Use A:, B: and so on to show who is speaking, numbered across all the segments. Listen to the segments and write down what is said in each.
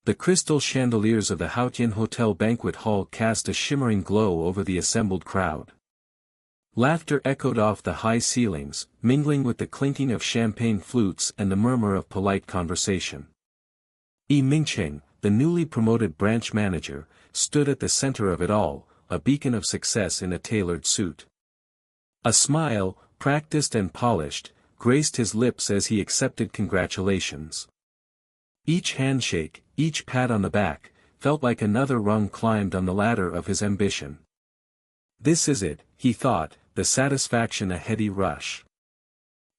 A: The crystal chandeliers of the Hautian Hotel banquet hall cast a shimmering glow over the assembled crowd. Laughter echoed off the high ceilings, mingling with the clinking of champagne flutes and the murmur of polite conversation. Mingcheng, the newly promoted branch manager, stood at the center of it all, a beacon of success in a tailored suit. A smile, practiced and polished, graced his lips as he accepted congratulations. Each handshake, each pat on the back, felt like another rung climbed on the ladder of his ambition. This is it, he thought, the satisfaction, a heady rush.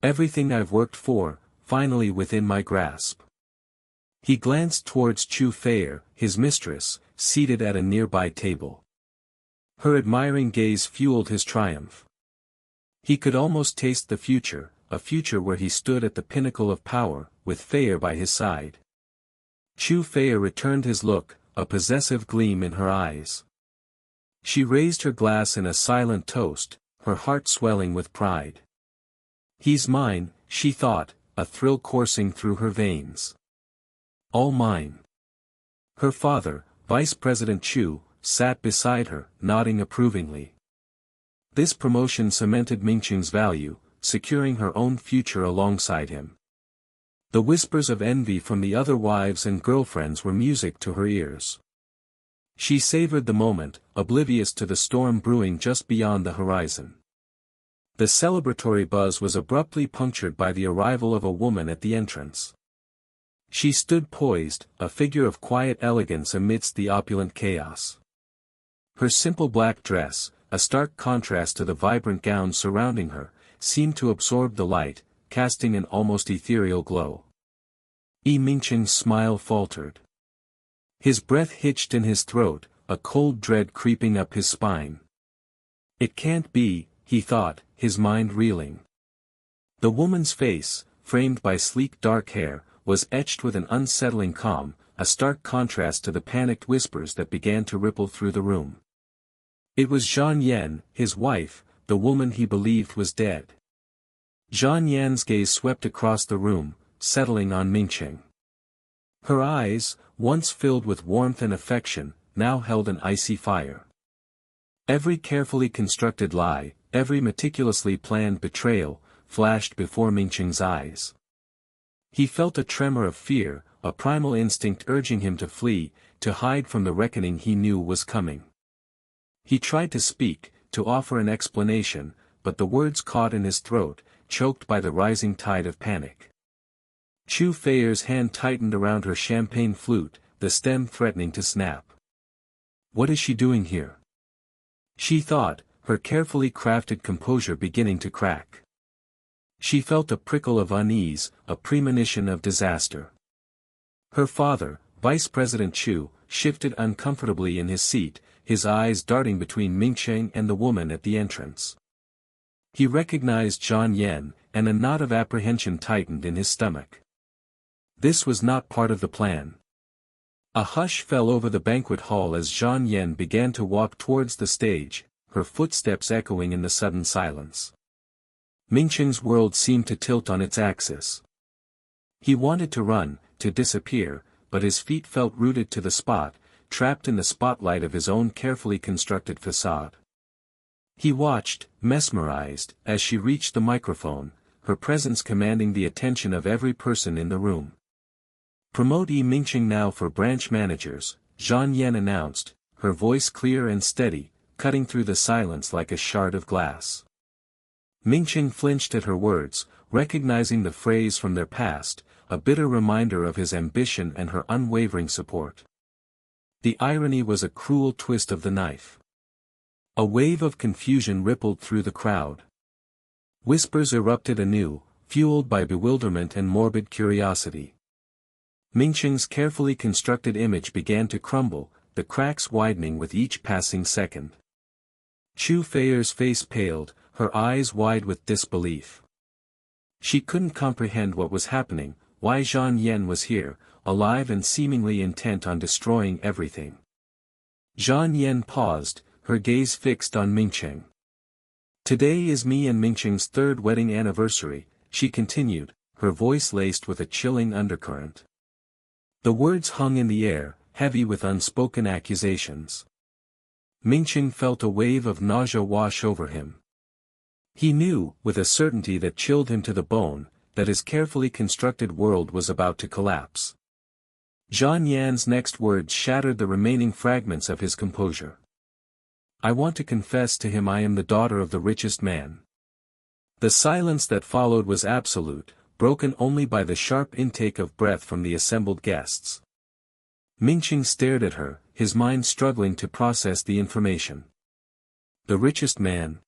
A: Everything I've worked for, finally within my grasp. He glanced towards Chu Feier, his mistress, seated at a nearby table. Her admiring gaze fueled his triumph. He could almost taste the future, a future where he stood at the pinnacle of power, with Feier by his side. Chu Feier returned his look, a possessive gleam in her eyes. She raised her glass in a silent toast, her heart swelling with pride. He's mine, she thought, a thrill coursing through her veins. All mine. Her father, Vice President Chu, sat beside her, nodding approvingly. This promotion cemented Mingcheng's value, securing her own future alongside him. The whispers of envy from the other wives and girlfriends were music to her ears. She savored the moment, oblivious to the storm brewing just beyond the horizon. The celebratory buzz was abruptly punctured by the arrival of a woman at the entrance. She stood poised, a figure of quiet elegance amidst the opulent chaos. Her simple black dress, a stark contrast to the vibrant gowns surrounding her, seemed to absorb the light, casting an almost ethereal glow. Mingcheng's smile faltered. His breath hitched in his throat, a cold dread creeping up his spine. It can't be, he thought, his mind reeling. The woman's face, framed by sleek dark hair, was etched with an unsettling calm, a stark contrast to the panicked whispers that began to ripple through the room. It was Zhang Yan, his wife, the woman he believed was dead. Zhang Yan's gaze swept across the room, settling on Mingcheng. Her eyes, once filled with warmth and affection, now held an icy fire. Every carefully constructed lie, every meticulously planned betrayal, flashed before Mingcheng's eyes. He felt a tremor of fear, a primal instinct urging him to flee, to hide from the reckoning he knew was coming. He tried to speak, to offer an explanation, but the words caught in his throat, choked by the rising tide of panic. Chu Feier's hand tightened around her champagne flute, the stem threatening to snap. What is she doing here? She thought, her carefully crafted composure beginning to crack. She felt a prickle of unease, a premonition of disaster. Her father, Vice President Chu, shifted uncomfortably in his seat, his eyes darting between Mingcheng and the woman at the entrance. He recognized Zhang Yan, and a knot of apprehension tightened in his stomach. This was not part of the plan. A hush fell over the banquet hall as Zhang Yan began to walk towards the stage, her footsteps echoing in the sudden silence. Mingcheng's world seemed to tilt on its axis. He wanted to run, to disappear, but his feet felt rooted to the spot, trapped in the spotlight of his own carefully constructed facade. He watched, mesmerized, as she reached the microphone, her presence commanding the attention of every person in the room. Promote Mingcheng now for branch managers, Zhang Yan announced, her voice clear and steady, cutting through the silence like a shard of glass. Mingcheng flinched at her words, recognizing the phrase from their past, a bitter reminder of his ambition and her unwavering support. The irony was a cruel twist of the knife. A wave of confusion rippled through the crowd. Whispers erupted anew, fueled by bewilderment and morbid curiosity. Mingcheng's carefully constructed image began to crumble, the cracks widening with each passing second. Chu Feier's face paled, her eyes wide with disbelief. She couldn't comprehend what was happening, why Zhang Yan was here, alive and seemingly intent on destroying everything. Zhang Yan paused, her gaze fixed on Mingcheng. Today is me and Mingcheng's third wedding anniversary, she continued, her voice laced with a chilling undercurrent. The words hung in the air, heavy with unspoken accusations. Ming-Ching felt a wave of nausea wash over him. He knew, with a certainty that chilled him to the bone, that his carefully constructed world was about to collapse. Zhang Yan's next words shattered the remaining fragments of his composure. "I want to confess to him I am the daughter of the richest man." The silence that followed was absolute, broken only by the sharp intake of breath from the assembled guests. Ming-Ching stared at her, his mind struggling to process the information. The richest man.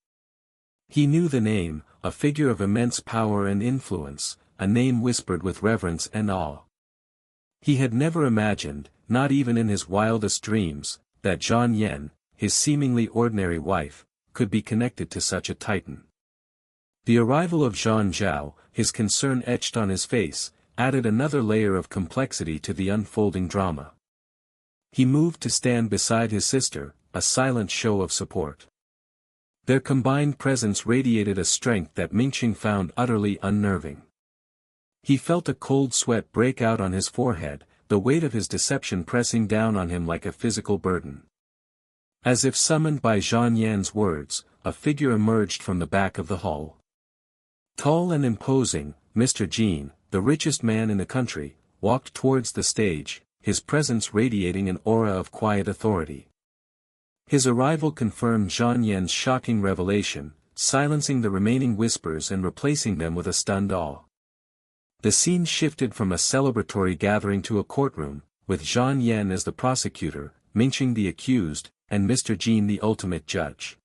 A: He knew the name, a figure of immense power and influence, a name whispered with reverence and awe. He had never imagined, not even in his wildest dreams, that Zhang Yan, his seemingly ordinary wife, could be connected to such a titan. The arrival of Zhang Zhao, his concern etched on his face, added another layer of complexity to the unfolding drama. He moved to stand beside his sister, a silent show of support. Their combined presence radiated a strength that Ming-Ching found utterly unnerving. He felt a cold sweat break out on his forehead, the weight of his deception pressing down on him like a physical burden. As if summoned by Zhang Yan's words, a figure emerged from the back of the hall. Tall and imposing, Mr. Jean, the richest man in the country, walked towards the stage, his presence radiating an aura of quiet authority. His arrival confirmed Zhang Yan's shocking revelation, silencing the remaining whispers and replacing them with a stunned awe. The scene shifted from a celebratory gathering to a courtroom, with Zhang Yan as the prosecutor, Ming-Ching the accused, and Mr. Jean the ultimate judge.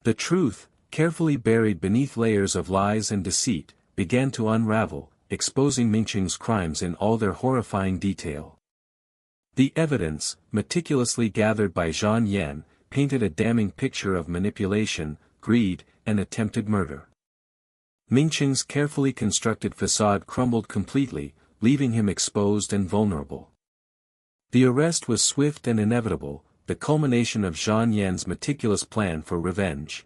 A: The truth, carefully buried beneath layers of lies and deceit, began to unravel, exposing Ming-Ching's crimes in all their horrifying detail. The evidence, meticulously gathered by Zhang Yan, painted a damning picture of manipulation, greed, and attempted murder. Ming-Ching's carefully constructed facade crumbled completely, leaving him exposed and vulnerable. The arrest was swift and inevitable, the culmination of Zhang Yan's meticulous plan for revenge.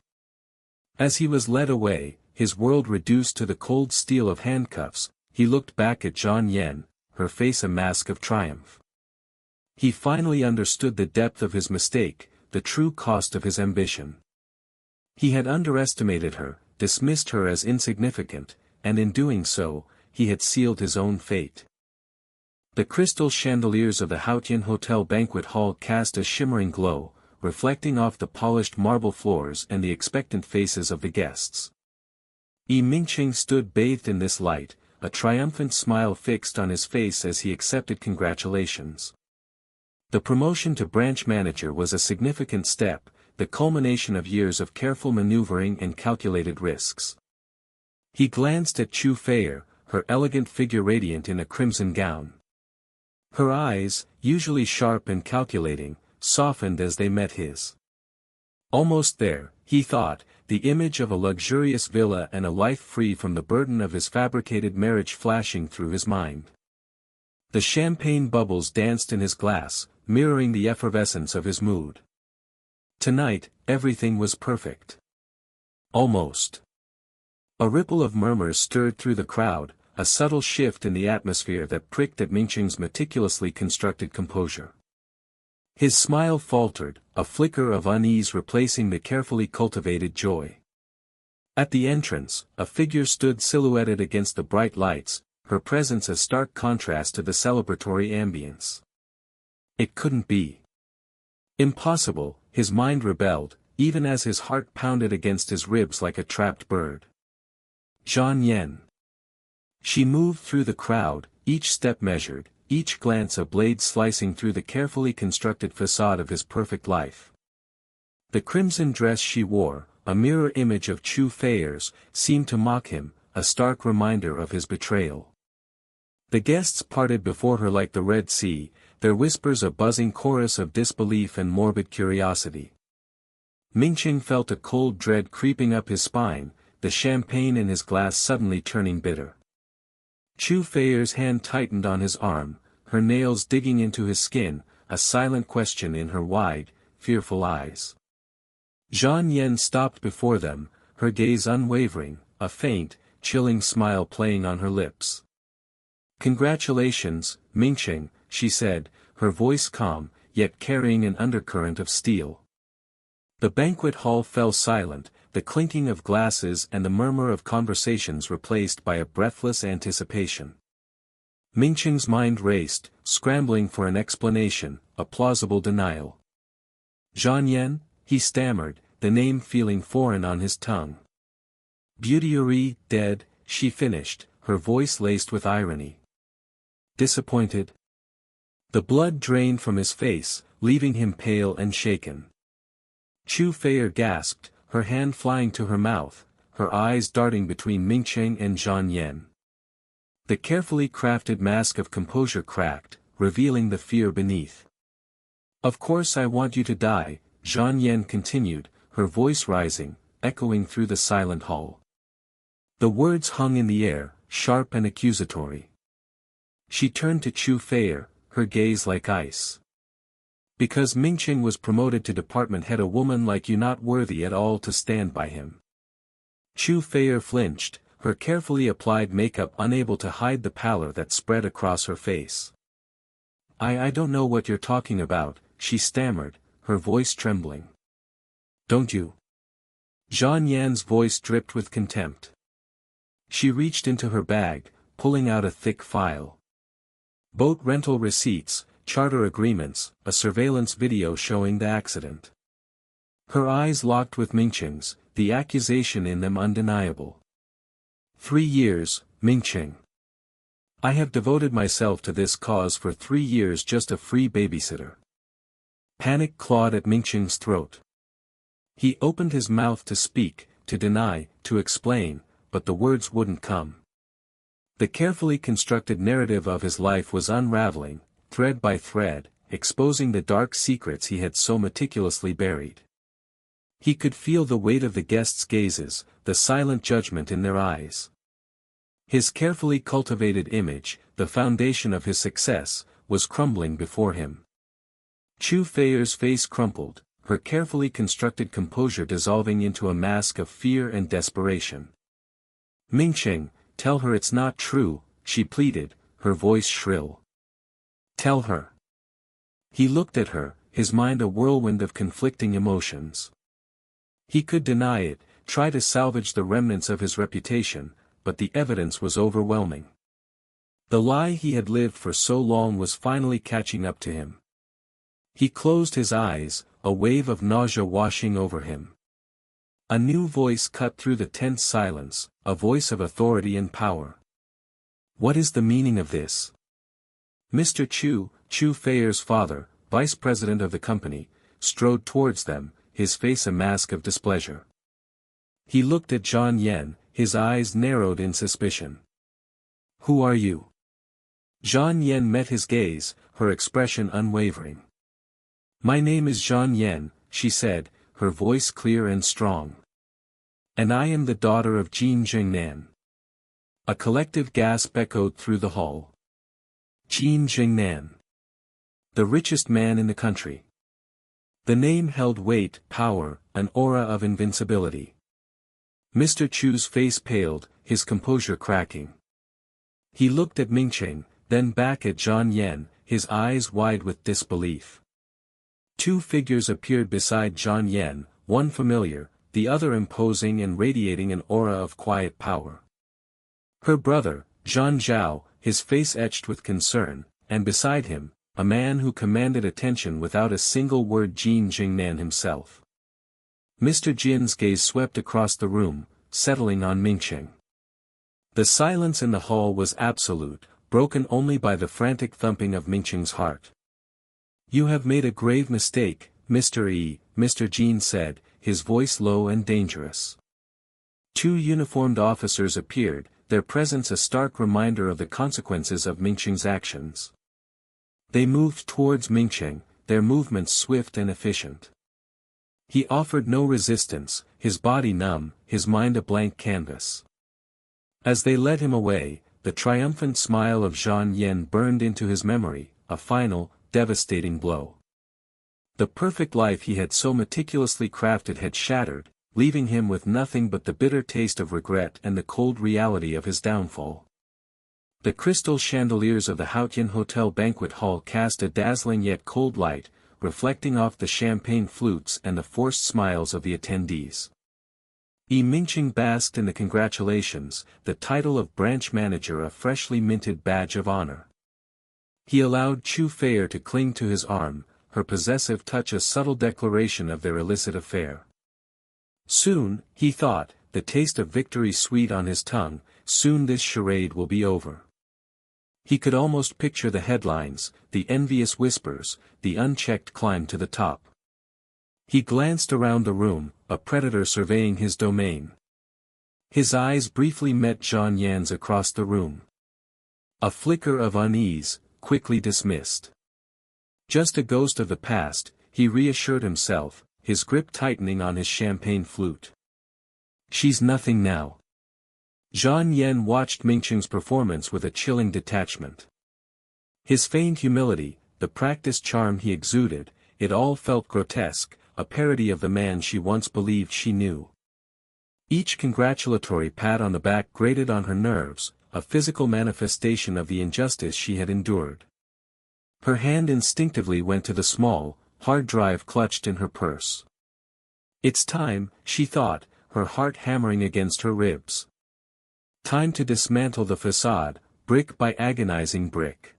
A: As he was led away, his world reduced to the cold steel of handcuffs, he looked back at Zhang Yan, her face a mask of triumph. He finally understood the depth of his mistake, the true cost of his ambition. He had underestimated her, dismissed her as insignificant, and in doing so, he had sealed his own fate. The crystal chandeliers of the Haotian Hotel banquet hall cast a shimmering glow, reflecting off the polished marble floors and the expectant faces of the guests. Ming-Ching stood bathed in this light, a triumphant smile fixed on his face as he accepted congratulations. The promotion to branch manager was a significant step, the culmination of years of careful maneuvering and calculated risks. He glanced at Chu Feier, her elegant figure radiant in a crimson gown. Her eyes, usually sharp and calculating, softened as they met his. Almost there, he thought, the image of a luxurious villa and a life free from the burden of his fabricated marriage flashing through his mind. The champagne bubbles danced in his glass, mirroring the effervescence of his mood. Tonight, everything was perfect. Almost. A ripple of murmurs stirred through the crowd, a subtle shift in the atmosphere that pricked at Ming-Ching's meticulously constructed composure. His smile faltered, a flicker of unease replacing the carefully cultivated joy. At the entrance, a figure stood silhouetted against the bright lights, her presence a stark contrast to the celebratory ambience. It couldn't be. Impossible, his mind rebelled, even as his heart pounded against his ribs like a trapped bird. Zhang Yan. She moved through the crowd, each step measured, each glance a blade slicing through the carefully constructed facade of his perfect life. The crimson dress she wore, a mirror image of Chu Feier's, seemed to mock him, a stark reminder of his betrayal. The guests parted before her like the Red Sea, their whispers a buzzing chorus of disbelief and morbid curiosity. Ming-Ching felt a cold dread creeping up his spine, the champagne in his glass suddenly turning bitter. Chu Feier's hand tightened on his arm, her nails digging into his skin, a silent question in her wide, fearful eyes. Zhang Yan stopped before them, her gaze unwavering, a faint, chilling smile playing on her lips. "Congratulations, Mingqing," she said, her voice calm, yet carrying an undercurrent of steel. The banquet hall fell silent, the clinking of glasses and the murmur of conversations replaced by a breathless anticipation. Mingqing's mind raced, scrambling for an explanation, a plausible denial. "Zhan Yan," he stammered, the name feeling foreign on his tongue. "Beauty dead," she finished, her voice laced with irony. "Disappointed?" The blood drained from his face, leaving him pale and shaken. Chu Feier gasped, her hand flying to her mouth, her eyes darting between Mingqing and Zhan Yan. The carefully crafted mask of composure cracked, revealing the fear beneath. "Of course I want you to die," Zhan Yan continued, her voice rising, echoing through the silent hall. The words hung in the air, sharp and accusatory. She turned to Chu Feier, her gaze like ice. "Because Mingqing was promoted to department head, a woman like you not worthy at all to stand by him." Chu Feier flinched, her carefully applied makeup unable to hide the pallor that spread across her face. I don't know what you're talking about," she stammered, her voice trembling. "Don't you?" Zhan Yan's voice dripped with contempt. She reached into her bag, pulling out a thick file. Boat rental receipts, charter agreements, a surveillance video showing the accident. Her eyes locked with Mingqing's, the accusation in them undeniable. 3 years, Mingqing. I have devoted myself to this cause for 3 years, just a free babysitter. Panic clawed at Mingqing's throat. He opened his mouth to speak, to deny, to explain, but the words wouldn't come. The carefully constructed narrative of his life was unraveling, thread by thread, exposing the dark secrets he had so meticulously buried. He could feel the weight of the guests' gazes, the silent judgment in their eyes. His carefully cultivated image, the foundation of his success, was crumbling before him. Chu Feier's face crumpled, her carefully constructed composure dissolving into a mask of fear and desperation. "Mingqing, tell her it's not true," she pleaded, her voice shrill. "Tell her." He looked at her, his mind a whirlwind of conflicting emotions. He could deny it, try to salvage the remnants of his reputation, but the evidence was overwhelming. The lie he had lived for so long was finally catching up to him. He closed his eyes, a wave of nausea washing over him. A new voice cut through the tense silence, a voice of authority and power. "What is the meaning of this?" Mr. Chu Feier's father, vice president of the company, strode towards them, his face a mask of displeasure. He looked at Zhan Yan, his eyes narrowed in suspicion. "Who are you?" Zhan Yan met his gaze, her expression unwavering. "My name is Zhan Yan," she said, her voice clear and strong. "And I am the daughter of Jin Jingnan." A collective gasp echoed through the hall. Jin Jingnan. The richest man in the country. The name held weight, power, an aura of invincibility. Mr. Chu's face paled, his composure cracking. He looked at Mingqing, then back at Zhan Yan, his eyes wide with disbelief. 2 figures appeared beside Zhan Yan, one familiar, the other imposing and radiating an aura of quiet power. Her brother, Zhan Zhao, his face etched with concern, and beside him, a man who commanded attention without a single word, Jin Jingnan himself. Mr. Jin's gaze swept across the room, settling on Mingqing. The silence in the hall was absolute, broken only by the frantic thumping of Mingqing's heart. "You have made a grave mistake, Mr. Jin said, his voice low and dangerous. 2 uniformed officers appeared, their presence a stark reminder of the consequences of Mingqing's actions. They moved towards Mingqing, their movements swift and efficient. He offered no resistance, his body numb, his mind a blank canvas. As they led him away, the triumphant smile of Zhan Yan burned into his memory, a final, devastating blow. The perfect life he had so meticulously crafted had shattered, leaving him with nothing but the bitter taste of regret and the cold reality of his downfall. The crystal chandeliers of the Hautian Hotel banquet hall cast a dazzling yet cold light, reflecting off the champagne flutes and the forced smiles of the attendees. Mingqing basked in the congratulations, the title of branch manager a freshly minted badge of honor. He allowed Chu Feier to cling to his arm, her possessive touch a subtle declaration of their illicit affair. Soon, he thought, the taste of victory sweet on his tongue, soon this charade will be over. He could almost picture the headlines, the envious whispers, the unchecked climb to the top. He glanced around the room, a predator surveying his domain. His eyes briefly met Zhang Yan's across the room. A flicker of unease, quickly dismissed. Just a ghost of the past, he reassured himself, his grip tightening on his champagne flute. She's nothing now. Zhang Yan watched Mingqing's performance with a chilling detachment. His feigned humility, the practiced charm he exuded, it all felt grotesque, a parody of the man she once believed she knew. Each congratulatory pat on the back grated on her nerves, a physical manifestation of the injustice she had endured. Her hand instinctively went to the small, hard drive clutched in her purse. It's time, she thought, her heart hammering against her ribs. Time to dismantle the facade, brick by agonizing brick.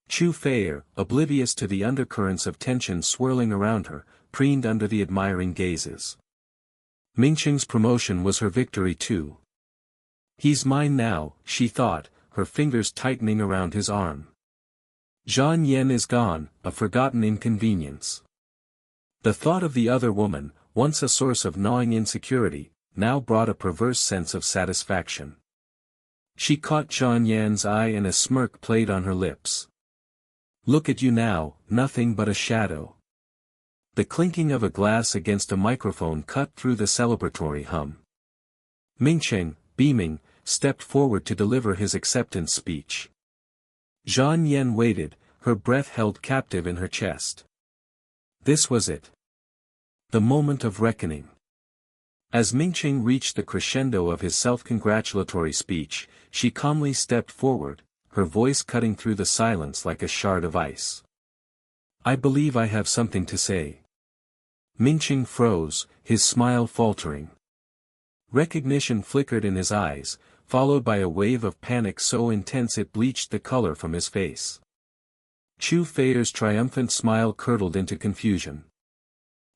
A: Chu Feier, oblivious to the undercurrents of tension swirling around her, preened under the admiring gazes. Mingqing's promotion was her victory too. He's mine now, she thought, her fingers tightening around his arm. Zhang Yan is gone, a forgotten inconvenience. The thought of the other woman, once a source of gnawing insecurity, now brought a perverse sense of satisfaction. She caught Zhang Yan's eye and a smirk played on her lips. Look at you now, nothing but a shadow. The clinking of a glass against a microphone cut through the celebratory hum. Mingqing, beaming, stepped forward to deliver his acceptance speech. Zhang Yan waited, her breath held captive in her chest. This was it. The moment of reckoning. As Mingqing reached the crescendo of his self-congratulatory speech, she calmly stepped forward, her voice cutting through the silence like a shard of ice. I believe I have something to say. Mingqing froze, his smile faltering. Recognition flickered in his eyes, followed by a wave of panic so intense it bleached the color from his face. Chu Feier's triumphant smile curdled into confusion.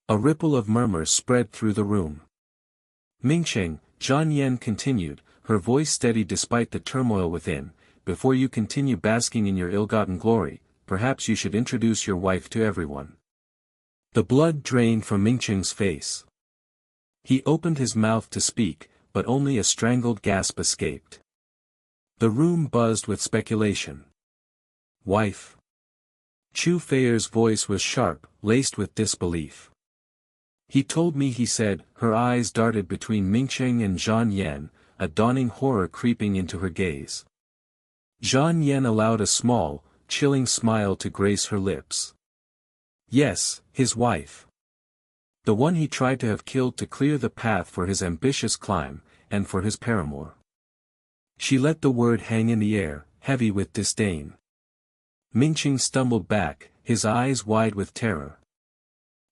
A: A ripple of murmurs spread through the room. Mingqing, Zhang Yan continued, her voice steady despite the turmoil within, before you continue basking in your ill-gotten glory, perhaps you should introduce your wife to everyone. The blood drained from Mingqing's face. He opened his mouth to speak, but only a strangled gasp escaped. The room buzzed with speculation. Wife. Chu Feier's voice was sharp, laced with disbelief. He told me, he said, her eyes darted between Mingqing and Zhang Yan, a dawning horror creeping into her gaze. Zhang Yan allowed a small, chilling smile to grace her lips. Yes, his wife. The one he tried to have killed to clear the path for his ambitious climb, and for his paramour. She let the word hang in the air, heavy with disdain. Mingqing stumbled back, his eyes wide with terror.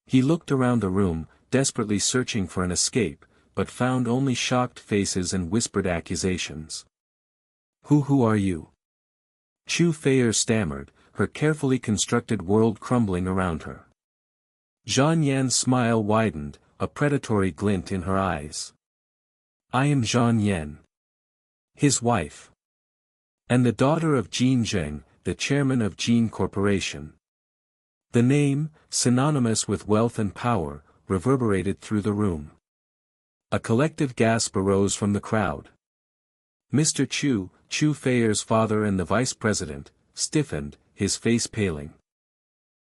A: He looked around the room, desperately searching for an escape, but found only shocked faces and whispered accusations. Who are you? Chu Feier stammered, her carefully constructed world crumbling around her. Zhang Yan's smile widened, a predatory glint in her eyes. I am Zhang Yan. His wife. And the daughter of Jin Zheng, the chairman of Jin Corporation. The name, synonymous with wealth and power, reverberated through the room. A collective gasp arose from the crowd. Mr. Chu Feier's father and the vice president, stiffened, his face paling.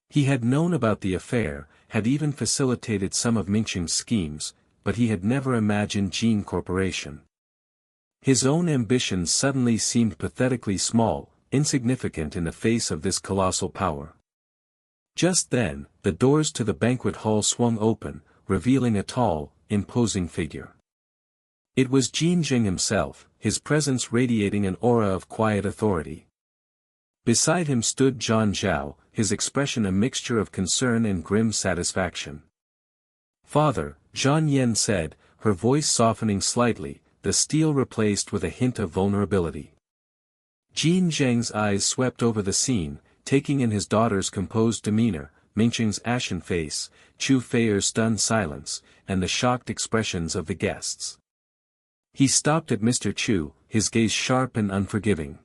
A: He had known about the affair, had even facilitated some of Mingqing's schemes, but he had never imagined Jin Corporation. His own ambitions suddenly seemed pathetically small, insignificant in the face of this colossal power. Just then, the doors to the banquet hall swung open, revealing a tall, imposing figure. It was Jin Jing himself, his presence radiating an aura of quiet authority. Beside him stood Zhang Zhao, his expression a mixture of concern and grim satisfaction. "Father," Zhang Yan said, her voice softening slightly, the steel replaced with a hint of vulnerability. Jin Zheng's eyes swept over the scene, taking in his daughter's composed demeanor, Mingqing's ashen face, Chu Feier's stunned silence, and the shocked expressions of the guests. He stopped at Mr. Chu, his gaze sharp and unforgiving.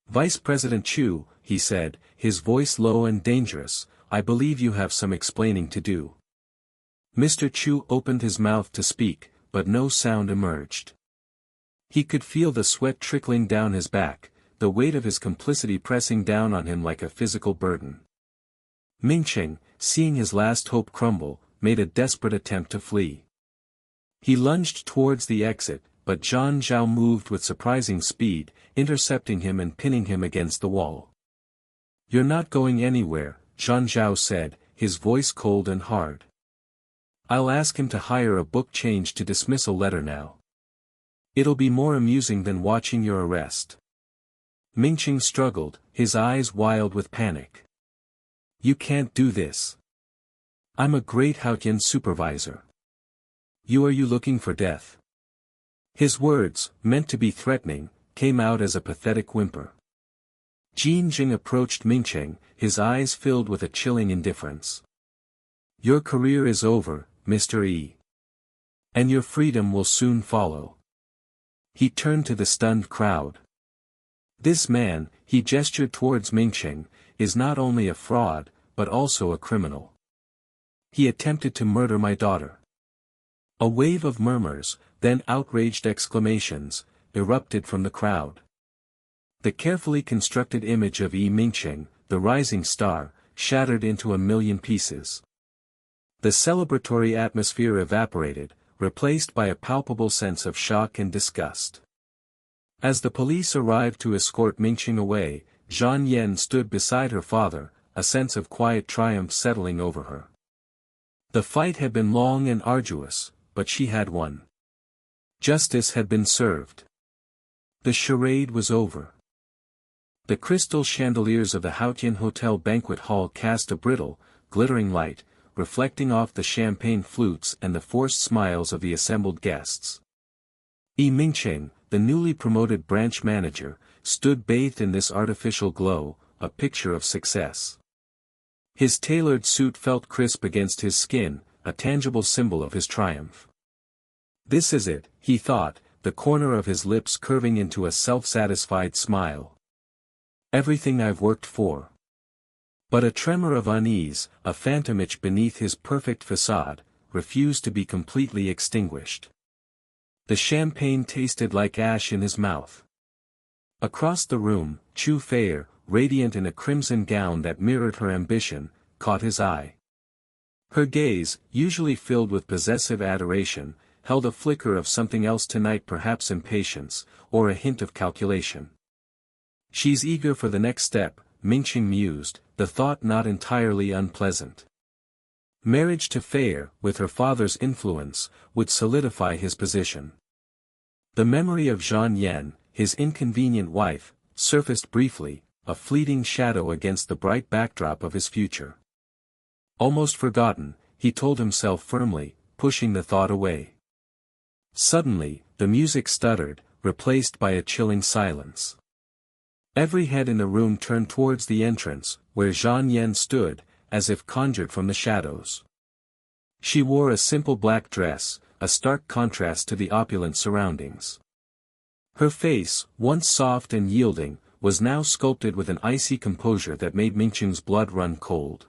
A: "Vice President Chu," he said, his voice low and dangerous, "I believe you have some explaining to do." Mr. Chu opened his mouth to speak, but no sound emerged. He could feel the sweat trickling down his back, the weight of his complicity pressing down on him like a physical burden. Mingqing, seeing his last hope crumble, made a desperate attempt to flee. He lunged towards the exit, but Zhang Zhao moved with surprising speed, intercepting him and pinning him against the wall. "You're not going anywhere," Zhang Zhao said, his voice cold and hard. "I'll ask him to hire a book change to dismissal letter now. It'll be more amusing than watching your arrest." Mingqing struggled, his eyes wild with panic. "You can't do this. I'm a great Haotian supervisor. Are you looking for death?" His words, meant to be threatening, came out as a pathetic whimper. Jin Jing approached Mingqing, his eyes filled with a chilling indifference. "Your career is over, Mr. Yi. And your freedom will soon follow." He turned to the stunned crowd. "This man," he gestured towards Mingqing, "is not only a fraud, but also a criminal. He attempted to murder my daughter." A wave of murmurs, then outraged exclamations, erupted from the crowd. The carefully constructed image of Yi Mingqing, the rising star, shattered into a million pieces. The celebratory atmosphere evaporated, replaced by a palpable sense of shock and disgust. As the police arrived to escort Mingqing away, Zhang Yan stood beside her father, a sense of quiet triumph settling over her. The fight had been long and arduous, but she had won. Justice had been served. The charade was over. The crystal chandeliers of the Haotian Hotel banquet hall cast a brittle, glittering light, reflecting off the champagne flutes and the forced smiles of the assembled guests. Yi Mingqing, the newly promoted branch manager, stood bathed in this artificial glow, a picture of success. His tailored suit felt crisp against his skin, a tangible symbol of his triumph. "This is it," he thought, the corner of his lips curving into a self-satisfied smile. "Everything I've worked for." But a tremor of unease, a phantom itch beneath his perfect facade, refused to be completely extinguished. The champagne tasted like ash in his mouth. Across the room, Chu Feier, radiant in a crimson gown that mirrored her ambition, caught his eye. Her gaze, usually filled with possessive adoration, held a flicker of something else tonight, perhaps impatience, or a hint of calculation. "She's eager for the next step," Mingqing mused, the thought not entirely unpleasant. Marriage to Feier, with her father's influence, would solidify his position. The memory of Zhang Yan, his inconvenient wife, surfaced briefly, a fleeting shadow against the bright backdrop of his future. Almost forgotten, he told himself firmly, pushing the thought away. Suddenly, the music stuttered, replaced by a chilling silence. Every head in the room turned towards the entrance, where Zhang Yan stood, as if conjured from the shadows. She wore a simple black dress, a stark contrast to the opulent surroundings. Her face, once soft and yielding, was now sculpted with an icy composure that made Mingqing's blood run cold.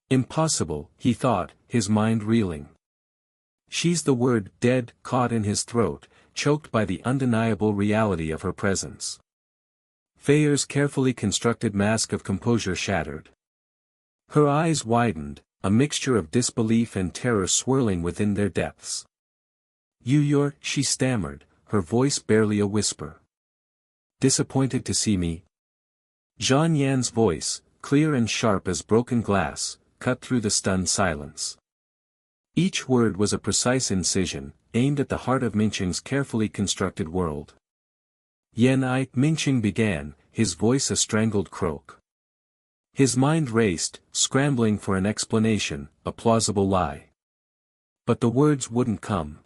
A: Impossible, he thought, his mind reeling. She's the word "dead" caught in his throat, choked by the undeniable reality of her presence. Feier's carefully constructed mask of composure shattered. Her eyes widened, a mixture of disbelief and terror swirling within their depths. You're," she stammered, her voice barely a whisper. "Disappointed to see me?" Zhang Yan's voice, clear and sharp as broken glass, cut through the stunned silence. Each word was a precise incision, aimed at the heart of Mingqing's carefully constructed world. Mingqing began, his voice a strangled croak. His mind raced, scrambling for an explanation, a plausible lie. But the words wouldn't come.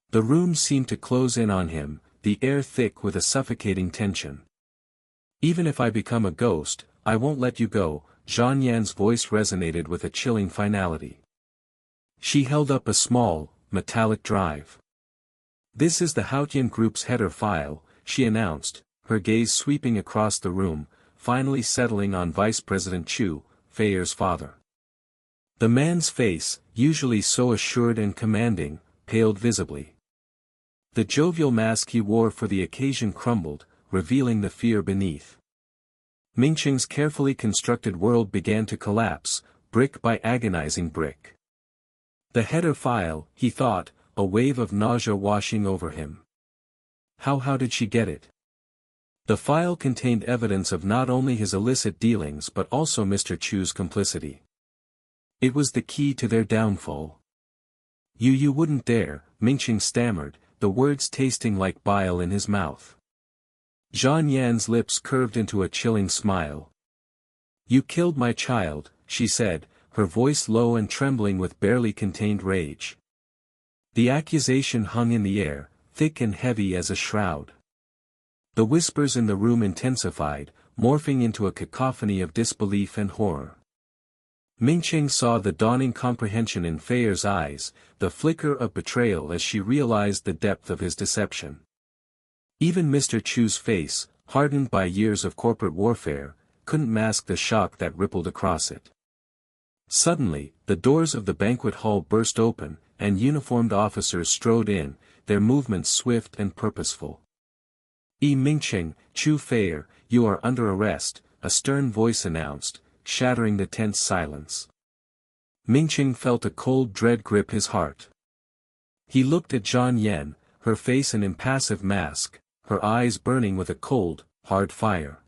A: The room seemed to close in on him, the air thick with a suffocating tension. Even if I become a ghost, I won't let you go, Zhang Yan's voice resonated with a chilling finality. She held up a small, metallic drive. This is the Haotian Group's header file, she announced, her gaze sweeping across the room, finally settling on Vice President Chu, Feyer's father. The man's face, usually so assured and commanding, paled visibly. The jovial mask he wore for the occasion crumbled, revealing the fear beneath. Mingqing's carefully constructed world began to collapse, brick by agonizing brick. The header file, he thought, a wave of nausea washing over him. How did she get it? The file contained evidence of not only his illicit dealings but also Mr. Chu's complicity. It was the key to their downfall. You wouldn't dare, Mingqing stammered, the words tasting like bile in his mouth. Zhang Yan's lips curved into a chilling smile. You killed my child, she said, her voice low and trembling with barely contained rage. The accusation hung in the air, thick and heavy as a shroud. The whispers in the room intensified, morphing into a cacophony of disbelief and horror. Mingqing saw the dawning comprehension in Feyer's eyes, the flicker of betrayal as she realized the depth of his deception. Even Mr. Chu's face, hardened by years of corporate warfare, couldn't mask the shock that rippled across it. Suddenly, the doors of the banquet hall burst open, and uniformed officers strode in, their movements swift and purposeful. Mingqing, Chu Feyer, you are under arrest, a stern voice announced, shattering the tense silence. Mingqing felt a cold dread grip his heart. He looked at Zhang Yan, her face an impassive mask, her eyes burning with a cold, hard fire.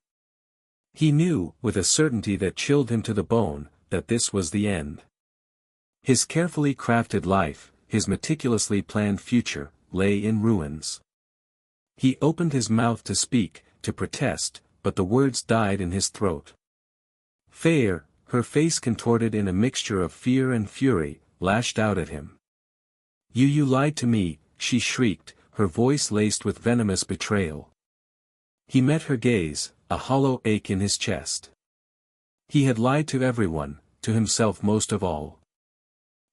A: He knew, with a certainty that chilled him to the bone, that this was the end. His carefully crafted life, his meticulously planned future, lay in ruins. He opened his mouth to speak, to protest, but the words died in his throat. Feyer, her face contorted in a mixture of fear and fury, lashed out at him. You lied to me, she shrieked, her voice laced with venomous betrayal. He met her gaze, a hollow ache in his chest. He had lied to everyone, to himself most of all.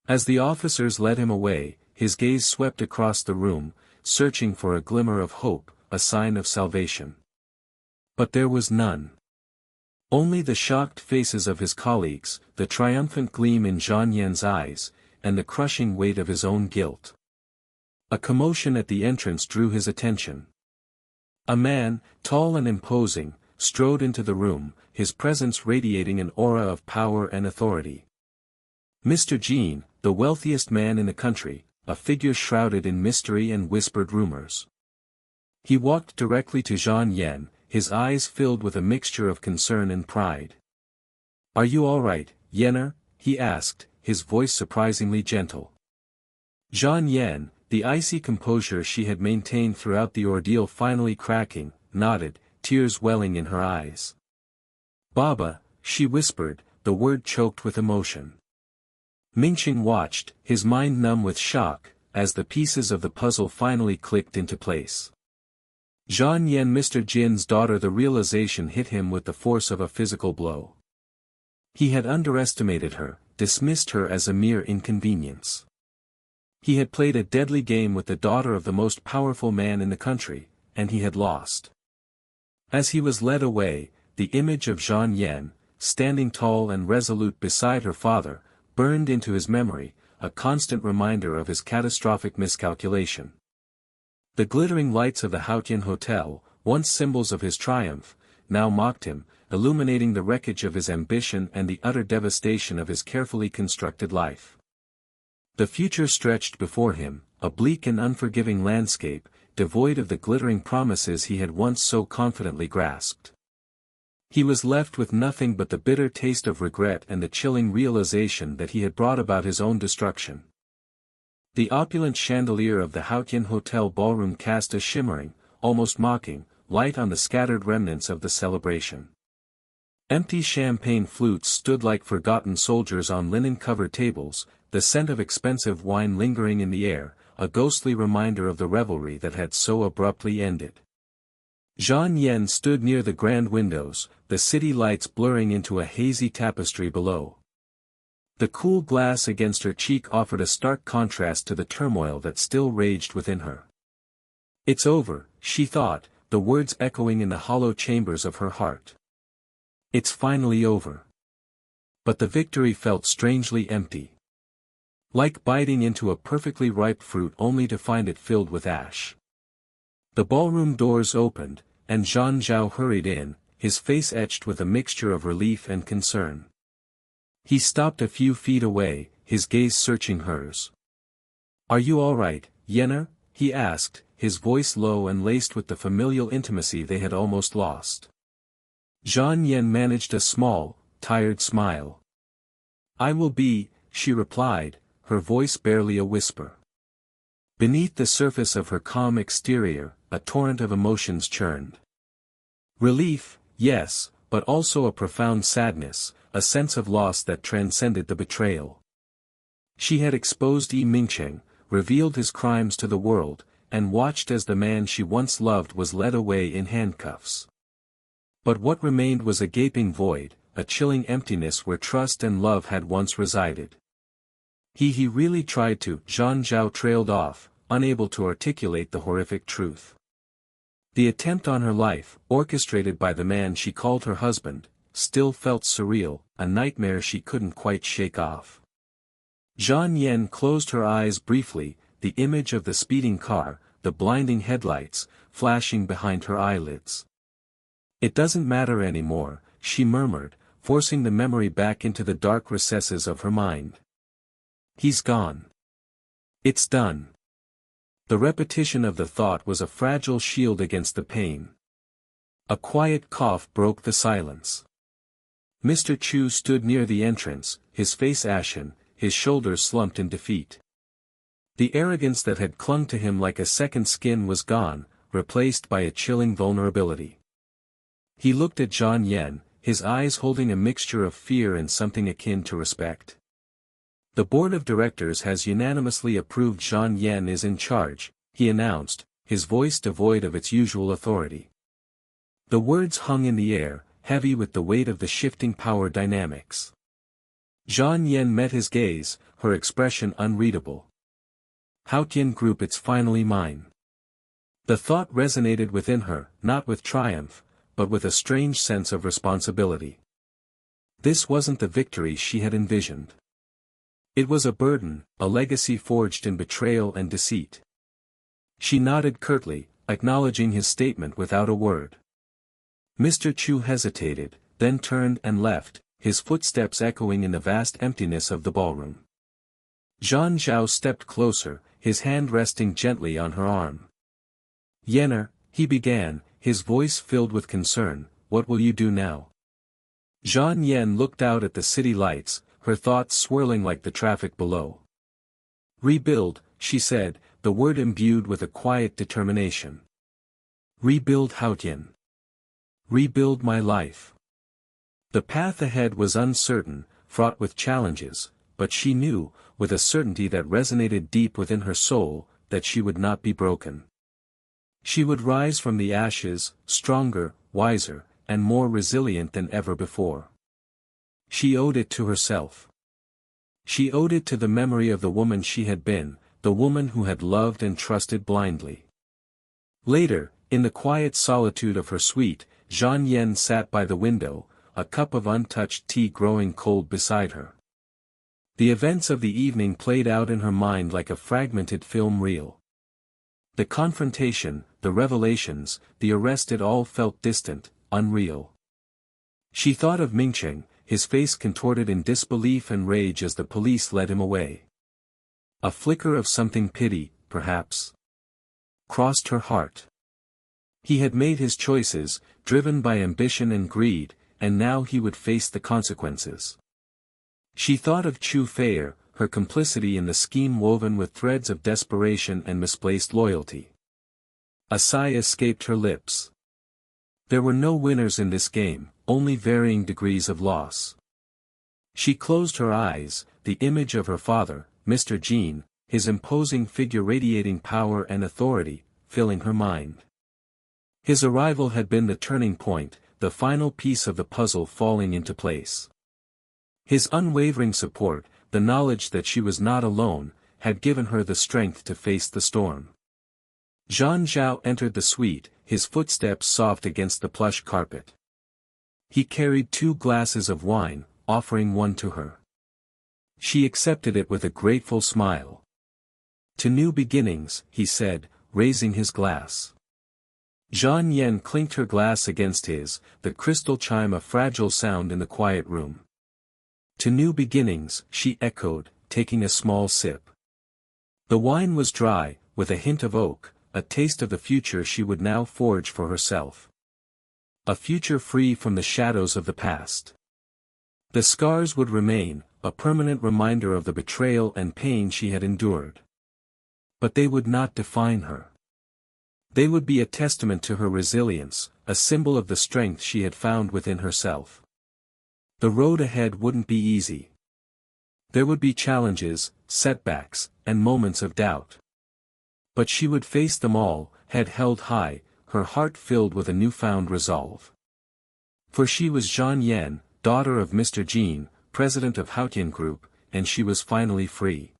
A: As the officers led him away, his gaze swept across the room, searching for a glimmer of hope, a sign of salvation. But there was none. Only the shocked faces of his colleagues, the triumphant gleam in Zhang Yan's eyes, and the crushing weight of his own guilt. A commotion at the entrance drew his attention. A man, tall and imposing, strode into the room, his presence radiating an aura of power and authority. Mr. Jean, the wealthiest man in the country, a figure shrouded in mystery and whispered rumors. He walked directly to Zhang Yan, his eyes filled with a mixture of concern and pride. Are you all right, Yenner? He asked, his voice surprisingly gentle. Zhang Yan, the icy composure she had maintained throughout the ordeal finally cracking, nodded, tears welling in her eyes. Baba, she whispered, the word choked with emotion. Mingqing watched, his mind numb with shock, as the pieces of the puzzle finally clicked into place. Zhang Yan, Mr. Jin's daughter. The realization hit him with the force of a physical blow. He had underestimated her, dismissed her as a mere inconvenience. He had played a deadly game with the daughter of the most powerful man in the country, and he had lost. As he was led away, the image of Zhang Yan, standing tall and resolute beside her father, burned into his memory, a constant reminder of his catastrophic miscalculation. The glittering lights of the Haotian Hotel, once symbols of his triumph, now mocked him, illuminating the wreckage of his ambition and the utter devastation of his carefully constructed life. The future stretched before him, a bleak and unforgiving landscape, devoid of the glittering promises he had once so confidently grasped. He was left with nothing but the bitter taste of regret and the chilling realization that he had brought about his own destruction. The opulent chandelier of the Hautian Hotel ballroom cast a shimmering, almost mocking, light on the scattered remnants of the celebration. Empty champagne flutes stood like forgotten soldiers on linen-covered tables, the scent of expensive wine lingering in the air, a ghostly reminder of the revelry that had so abruptly ended. Jean Yen stood near the grand windows, the city lights blurring into a hazy tapestry below. The cool glass against her cheek offered a stark contrast to the turmoil that still raged within her. "It's over," she thought, the words echoing in the hollow chambers of her heart. "It's finally over." But the victory felt strangely empty. Like biting into a perfectly ripe fruit only to find it filled with ash. The ballroom doors opened, and Jean Zhao hurried in, his face etched with a mixture of relief and concern. He stopped a few feet away, his gaze searching hers. "Are you all right, Yenner?" he asked, his voice low and laced with the familial intimacy they had almost lost. Jean Yen managed a small, tired smile. "I will be," she replied, her voice barely a whisper. Beneath the surface of her calm exterior, a torrent of emotions churned. Relief, yes, but also a profound sadness, a sense of loss that transcended the betrayal. She had exposed Yi Mingcheng, revealed his crimes to the world, and watched as the man she once loved was led away in handcuffs. But what remained was a gaping void, a chilling emptiness where trust and love had once resided. He really tried to, Zhang Zhao trailed off, unable to articulate the horrific truth. The attempt on her life, orchestrated by the man she called her husband, still felt surreal, a nightmare she couldn't quite shake off. Jean Yen closed her eyes briefly, the image of the speeding car, the blinding headlights, flashing behind her eyelids. "It doesn't matter anymore," she murmured, forcing the memory back into the dark recesses of her mind. "He's gone. It's done." The repetition of the thought was a fragile shield against the pain. A quiet cough broke the silence. Mr. Chu stood near the entrance, his face ashen, his shoulders slumped in defeat. The arrogance that had clung to him like a second skin was gone, replaced by a chilling vulnerability. He looked at Jean Yen, his eyes holding a mixture of fear and something akin to respect. "The board of directors has unanimously approved Jean Yen is in charge," he announced, his voice devoid of its usual authority. The words hung in the air, heavy with the weight of the shifting power dynamics. Jean Yen met his gaze, her expression unreadable. "Hautian Group, it's finally mine." The thought resonated within her, not with triumph, but with a strange sense of responsibility. This wasn't the victory she had envisioned. It was a burden, a legacy forged in betrayal and deceit. She nodded curtly, acknowledging his statement without a word. Mr. Chu hesitated, then turned and left, his footsteps echoing in the vast emptiness of the ballroom. Zhang Zhao stepped closer, his hand resting gently on her arm. "Yenner," he began, his voice filled with concern, "what will you do now?" Jean Yen looked out at the city lights, her thoughts swirling like the traffic below. "Rebuild," she said, the word imbued with a quiet determination. "Rebuild Hautian. Rebuild my life." The path ahead was uncertain, fraught with challenges, but she knew, with a certainty that resonated deep within her soul, that she would not be broken. She would rise from the ashes, stronger, wiser, and more resilient than ever before. She owed it to herself. She owed it to the memory of the woman she had been, the woman who had loved and trusted blindly. Later, in the quiet solitude of her suite, Jean Yen sat by the window, a cup of untouched tea growing cold beside her. The events of the evening played out in her mind like a fragmented film reel. The confrontation, the revelations, the arrest, it all felt distant, unreal. She thought of Mingcheng, his face contorted in disbelief and rage as the police led him away. A flicker of something, pity, perhaps, crossed her heart. He had made his choices, driven by ambition and greed, and now he would face the consequences. She thought of Chu Feier, her complicity in the scheme woven with threads of desperation and misplaced loyalty. A sigh escaped her lips. There were no winners in this game, only varying degrees of loss. She closed her eyes, the image of her father, Mr. Jean, his imposing figure radiating power and authority, filling her mind. His arrival had been the turning point, the final piece of the puzzle falling into place. His unwavering support, the knowledge that she was not alone, had given her the strength to face the storm. Jean Zhao entered the suite, his footsteps soft against the plush carpet. He carried 2 glasses of wine, offering one to her. She accepted it with a grateful smile. "To new beginnings," he said, raising his glass. Zhang Yan clinked her glass against his, the crystal chime a fragile sound in the quiet room. "To new beginnings," she echoed, taking a small sip. The wine was dry, with a hint of oak, a taste of the future she would now forge for herself. A future free from the shadows of the past. The scars would remain, a permanent reminder of the betrayal and pain she had endured. But they would not define her. They would be a testament to her resilience, a symbol of the strength she had found within herself. The road ahead wouldn't be easy. There would be challenges, setbacks, and moments of doubt. But she would face them all, head held high, her heart filled with a newfound resolve. For she was Zhang Yan, daughter of Mr. Jean, president of Haotian Group, and she was finally free.